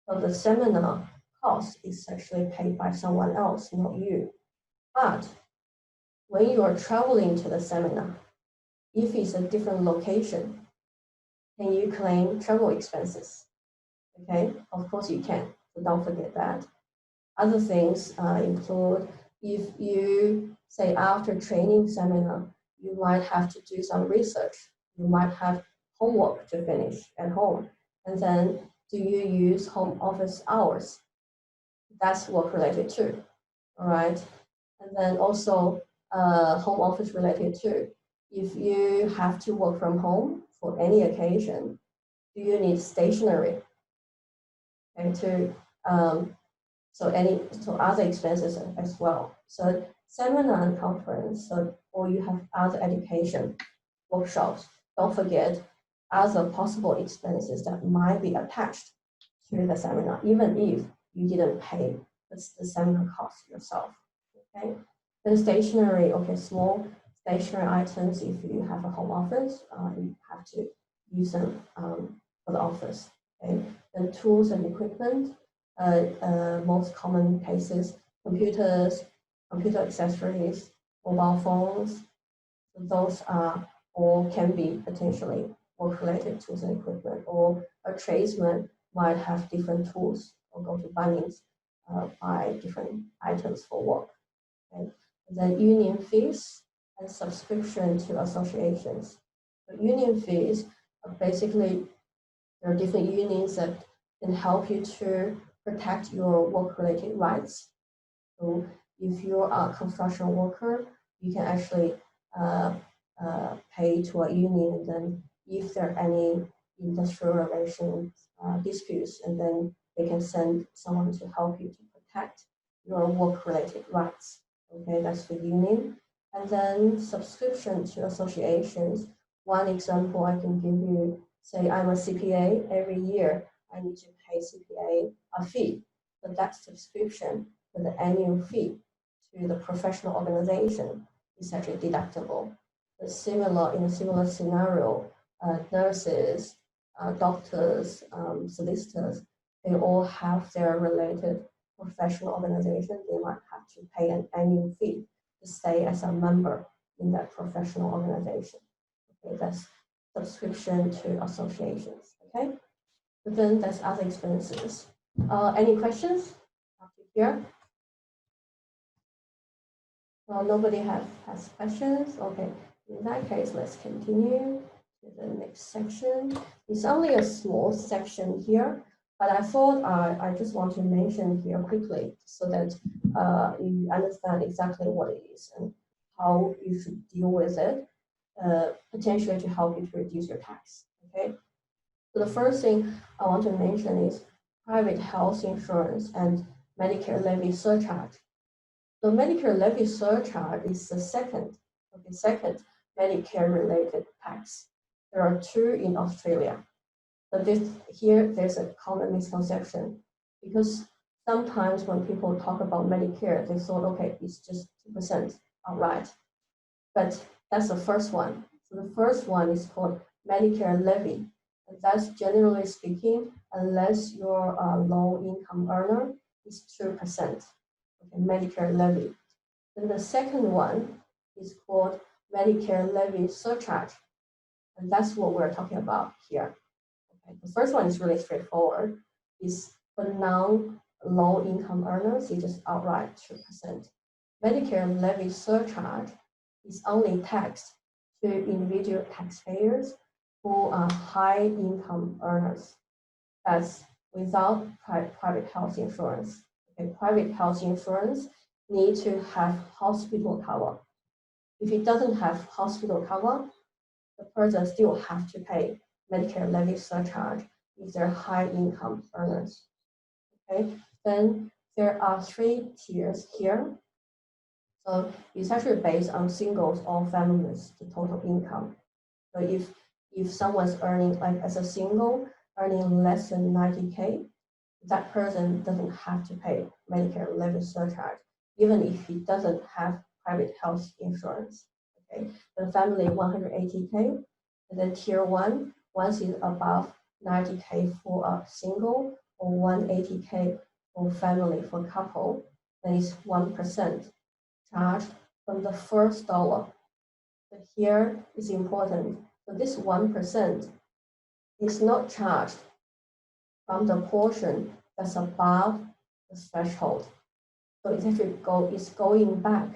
so the seminar cost is actually paid by someone else, not you. But when you are traveling to the seminar, if it's a different location, can you claim travel expenses? Okay, of course you can, so don't forget that. Other things include if you say after training seminar, you might have to do some research. You might have homework to finish at home. And then do you use home office hours? That's work related too, all right? And then also home office related too. If you have to work from home for any occasion, do you need stationery? And so other expenses as well. So seminar and conference, or you have other education workshops. Don't forget other possible expenses that might be attached to the seminar, even if you didn't pay the seminar cost yourself. Okay. Then stationery, okay, small stationery items. If you have a home office, you have to use them for the office. Okay. Then tools and equipment. Most common cases, computers, computer accessories, mobile phones. So those are or can be potentially work-related tools and equipment, or a tradesman might have different tools or go to Bunnings, buy different items for work. Okay? And then union fees and subscription to associations. So union fees are basically, there are different unions that can help you to protect your work-related rights. So if you're a construction worker, you can actually pay to a union, and then if there are any industrial relations disputes, and then they can send someone to help you to protect your work-related rights. Okay, that's the union. And then subscription to associations. One example I can give you, say I'm a CPA, every year I need to pay CPA a fee, but that subscription for the annual fee to the professional organization is actually deductible. In a similar scenario, nurses, doctors, solicitors, they all have their related professional organization. They might have to pay an annual fee to stay as a member in that professional organization. Okay, that's subscription to associations. Okay, but then there's other expenses. Any questions after here? Well, nobody has questions. Okay, in that case, let's continue to the next section. It's only a small section here, but I thought I just want to mention here quickly so that you understand exactly what it is and how you should deal with it, potentially to help you to reduce your tax. Okay. So the first thing I want to mention is private health insurance and Medicare levy surcharge. The Medicare levy surcharge is the second Medicare-related tax. There are two in Australia. But there's a common misconception, because sometimes when people talk about Medicare, they thought, okay, it's just 2% outright. But that's the first one. So the first one is called Medicare levy. And that's generally speaking, unless you're a low-income earner, is 2%. Okay, Medicare levy. Then the second one is called Medicare levy surcharge. And that's what we're talking about here. Okay. The first one is really straightforward. Is for non-low income earners, you just outright 2%. Medicare levy surcharge is only taxed to individual taxpayers who are high income earners. That's without private health insurance. Okay, private health insurance needs to have hospital cover. If it doesn't have hospital cover, the person still have to pay Medicare levy surcharge if they're high income earners. Okay, then there are 3 tiers here. So it's actually based on singles or families, the total income. So if someone's earning, like as a single, earning less than 90K, that person doesn't have to pay Medicare levy surcharge, even if he doesn't have private health insurance. Okay, the family 180K, and then tier 1, once it's above 90K for a single or 180K for family, for couple, then it's 1% charged from the first dollar. But here is important. So this 1% is not charged from the portion that's above the threshold. So it's actually going back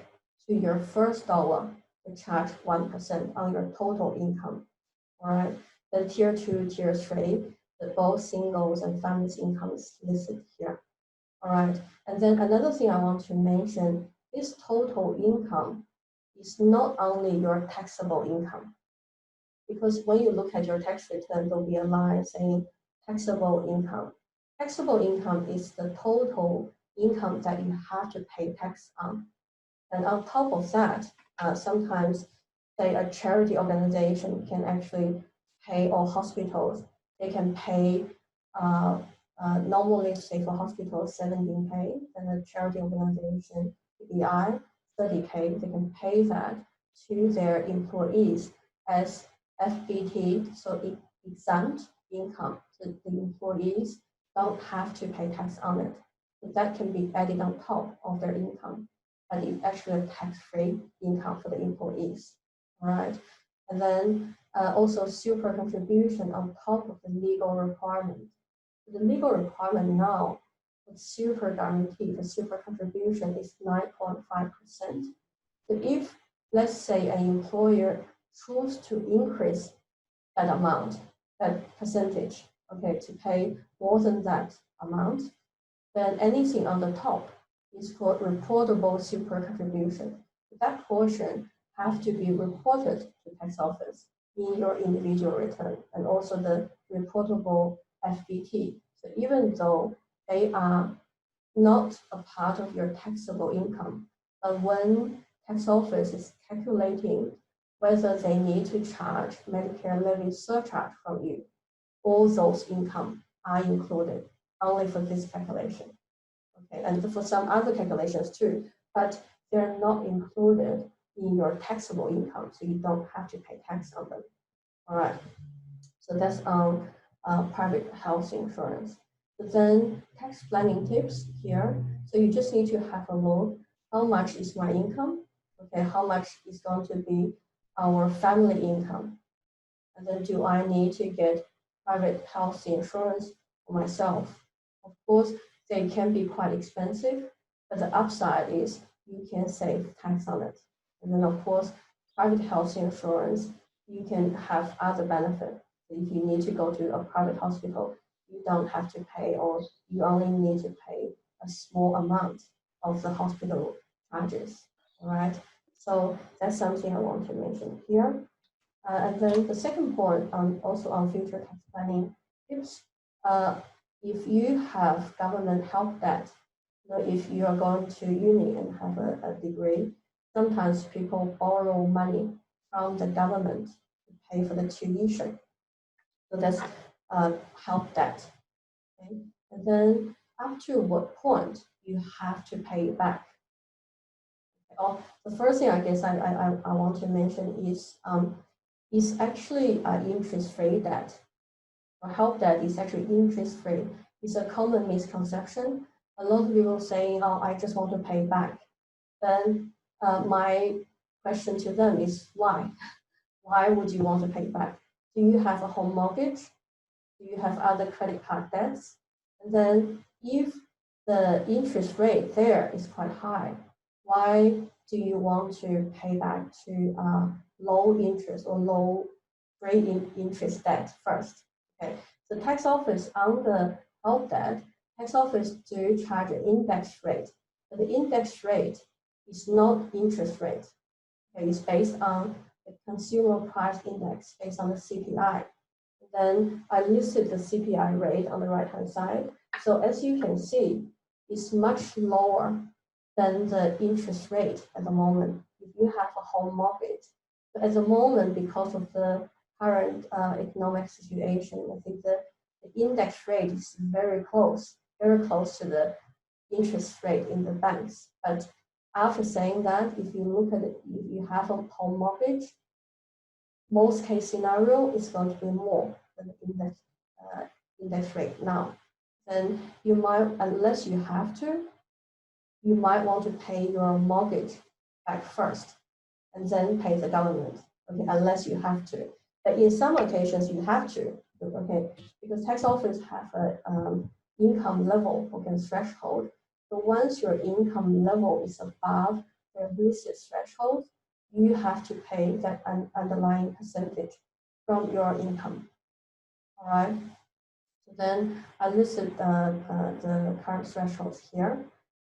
to your first dollar to charge 1% on your total income. All right. Then tier 2, tier 3, the both singles and families income is listed here. All right. And then another thing I want to mention, this total income is not only your taxable income. Because when you look at your tax return, there'll be a line saying taxable income. Taxable income is the total income that you have to pay tax on. And on top of that, sometimes, say, a charity organization can actually pay, or hospitals, they can pay, normally, say, for hospitals, 17K, and a charity organization, BI, 30K, they can pay that to their employees as FBT, so exempt income. So the employees don't have to pay tax on it. So that can be added on top of their income, but it's actually a tax-free income for the employees. All right, and then also super contribution on top of the legal requirement. The legal requirement now for super guarantee, the super contribution is 9.5%. So if, let's say, an employer choose to increase that amount, that percentage, okay, to pay more than that amount, then anything on the top is called reportable super contribution. That portion has to be reported to tax office in your individual return, and also the reportable FBT. So even though they are not a part of your taxable income, but when tax office is calculating whether they need to charge Medicare levy surcharge from you, all those income are included only for this calculation. Okay, and for some other calculations too, but they're not included in your taxable income, so you don't have to pay tax on them. All right, so that's on private health insurance. But then tax planning tips here. So you just need to have a look, how much is my income? Okay, how much is going to be our family income? And then do I need to get private health insurance for myself? Of course, they can be quite expensive, but the upside is you can save tax on it. And then of course, private health insurance, you can have other benefits. If you need to go to a private hospital, you don't have to pay, or you only need to pay a small amount of the hospital charges, all right? So that's something I want to mention here. And then the second point, also on future tax planning tips, if you have government help debt, if you are going to uni and have a degree, sometimes people borrow money from the government to pay for the tuition. So that's help debt. Okay? And then up to what point you have to pay it back? The first thing I guess I want to mention is actually interest-free debt. Or help debt is actually interest-free. It's a common misconception. A lot of people saying, "Oh, I just want to pay back." Then my question to them is why? Why would you want to pay back? do you have a home mortgage? Do you have other credit card debts? And then if the interest rate there is quite high, why do you want to pay back to low interest or low rate interest debt first? Okay, the tax office on the help debt, tax office do charge an index rate, but the index rate is not interest rate. Okay, it's based on the consumer price index based on the CPI. Then I listed the CPI rate on the right-hand side. So as you can see, it's much lower than the interest rate at the moment if you have a home mortgage. But at the moment, because of the current economic situation, I think the index rate is very close to the interest rate in the banks. But after saying that, if you look at it, if you have a home mortgage, most case scenario is going to be more than the index rate now. Then you might, unless you have to, you might want to pay your mortgage back first and then pay the government, okay, unless you have to. But in some occasions you have to, okay, because tax office have a income level, okay, threshold. So once your income level is above the listed threshold, you have to pay that underlying percentage from your income. All right. So then I listed the current thresholds here.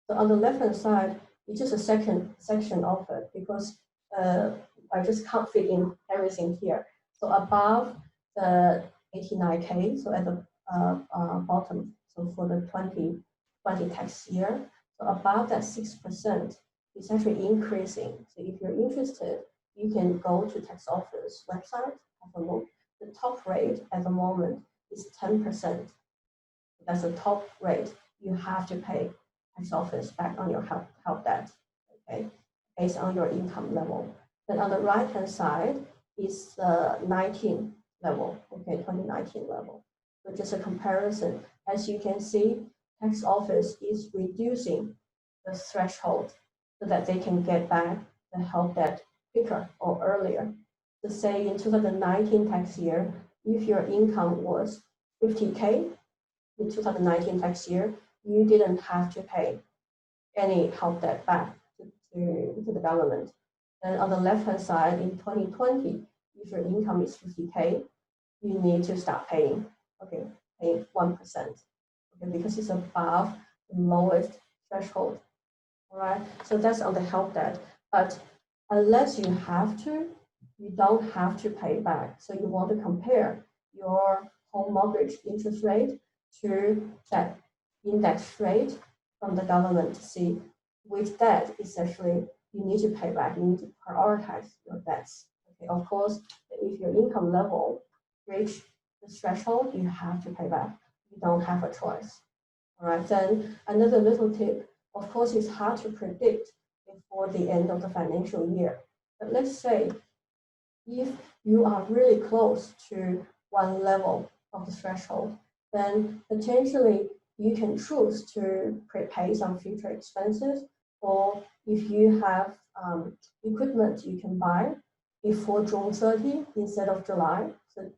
So on the left-hand side, it's just a second section of it because I just can't fit in everything here. So above the 89K, so at the bottom, so for the 2020 tax year, so above that 6%, it's actually increasing. So if you're interested, you can go to tax office website, have a look. The top rate at the moment is 10%. That's the top rate you have to pay tax office back on your help debt, okay, based on your income level. Then on the right-hand side is the 19 level, okay, 2019 level. So just a comparison. As you can see, tax office is reducing the threshold so that they can get back the help debt quicker or earlier. So say in 2019 tax year, if your income was 50K in 2019 tax year, you didn't have to pay any help debt back to the government. And on the left-hand side, in 2020, if your income is 50K, you need to start paying, okay, paying 1%, okay, because it's above the lowest threshold. All right, so that's on the help debt. But unless you have to, you don't have to pay back. So you want to compare your home mortgage interest rate to that index rate from the government to see which debt is actually you need to pay back. You need to prioritize your debts. Okay, of course, if your income level reach the threshold, you have to pay back. You don't have a choice. All right, then another little tip. Of course, it's hard to predict before the end of the financial year. But let's say if you are really close to one level of the threshold, then potentially you can choose to prepay some future expenses, or if you have equipment you can buy before June 30 instead of July. So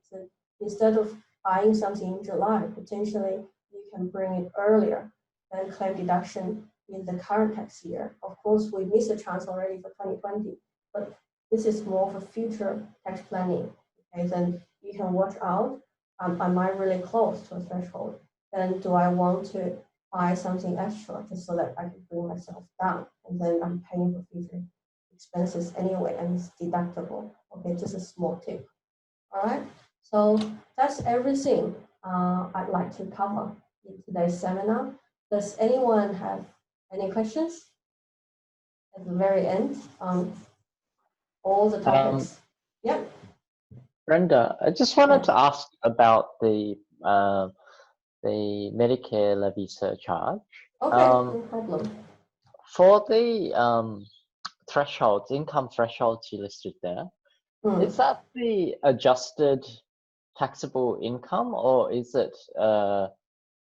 instead of buying something in July, potentially you can bring it earlier and claim deduction in the current tax year. Of course, we missed a chance already for 2020, but this is more for future tax planning. Okay, then you can watch out. Am I really close to a threshold? Then do I want to buy something extra just so that I can bring myself down? And then I'm paying for future expenses anyway, and it's deductible. Okay, just a small tip. All right, so that's everything I'd like to cover in today's seminar. Does anyone have any questions at the very end on all the topics? Yep. Brenda, I just wanted to ask about the Medicare levy surcharge. Okay, no problem. For the thresholds, income thresholds you listed there, is that the adjusted taxable income, or is it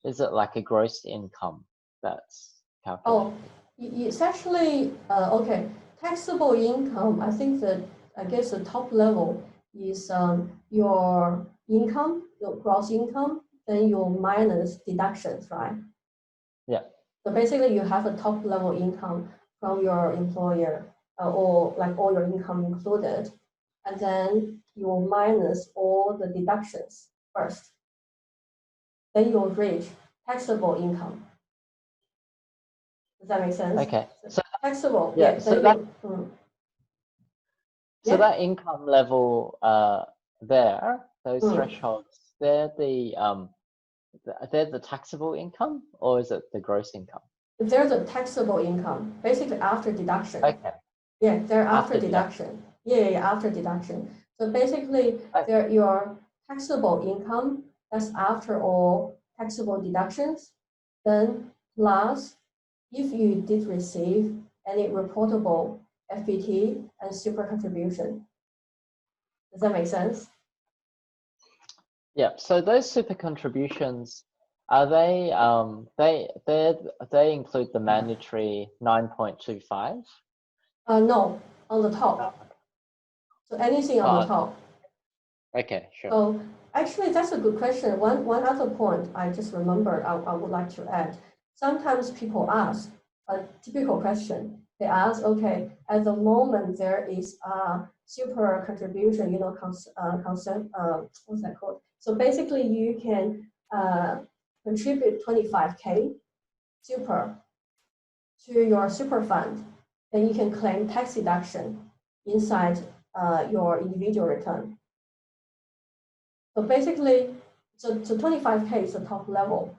like a gross income that's calculated? Oh, it's actually okay. Taxable income. I think that I guess the top level is your income, your gross income, then you minus deductions, right? Yeah. So basically, you have a top level income from your employer, or like all your income included, and then you will minus all the deductions first. Then you'll reach taxable income. Does that make sense? Okay. So taxable. yeah. So that. So that income level there, those thresholds, they're the taxable income, or is it the gross income? They're the taxable income, basically after deduction. Okay. Yeah, they're after deduction. Yeah, after deduction. So basically, they're your taxable income, that's after all taxable deductions, then plus if you did receive any reportable FBT and super contribution. Does that make sense? Yeah. So those super contributions, are they they include the mandatory 9.25? No, on the top. So anything on the top. Okay, sure. So actually, that's a good question. One other point I just remembered I would like to add. Sometimes people ask a typical question. They ask, okay, at the moment there is a super contribution, you know, what's that called? So basically, you can contribute 25K super to your super fund, then you can claim tax deduction inside your individual return. So basically, so 25K is the top level.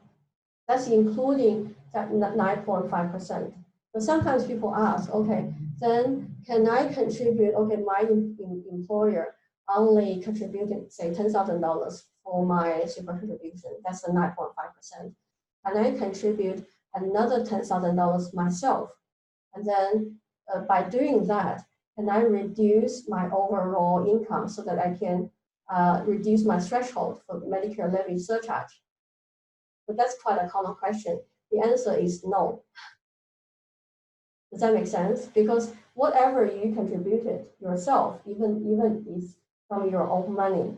That's including that 9.5%. But sometimes people ask, okay, then can I contribute? Okay, my employer only contributed, say, $10,000 for my super contribution. That's the 9.5%. Can I contribute another $10,000 myself? And then by doing that, can I reduce my overall income so that I can reduce my threshold for Medicare levy surcharge? But that's quite a common question. The answer is no. Does that make sense? Because whatever you contributed yourself, even is from your own money,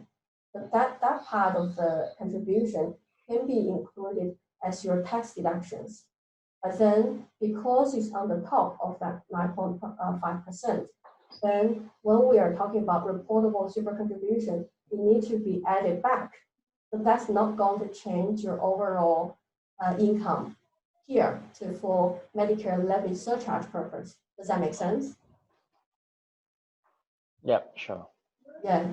but that part of the contribution can be included as your tax deductions. But then because it's on the top of that 9.5%, then when we are talking about reportable super contribution, it needs to be added back. So that's not going to change your overall income here for Medicare levy surcharge purpose. Does that make sense? Yep, sure. Yeah.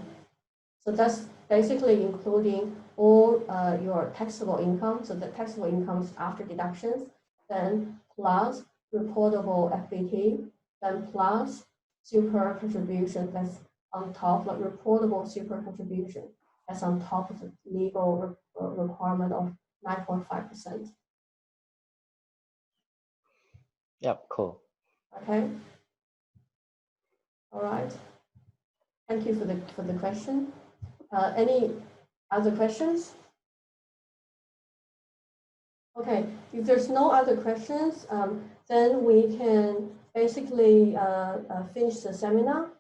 So that's basically including all your taxable income. So the taxable incomes after deductions, then plus reportable FBT, then plus super contribution that's on top, like reportable super contribution that's on top of the legal requirement of 9.5%. Yep, cool. Okay. All right. Thank you for the question. Any other questions? Okay, if there's no other questions, then we can basically finish the seminar.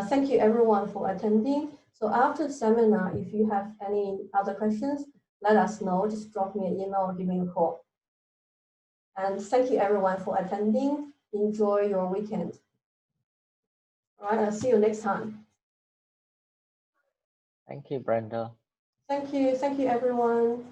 Thank you everyone for attending. So after the seminar, if you have any other questions, let us know. Just drop me an email or give me a call. And thank you everyone for attending. Enjoy your weekend. All right, I'll see you next time. Thank you, Brenda. Thank you everyone.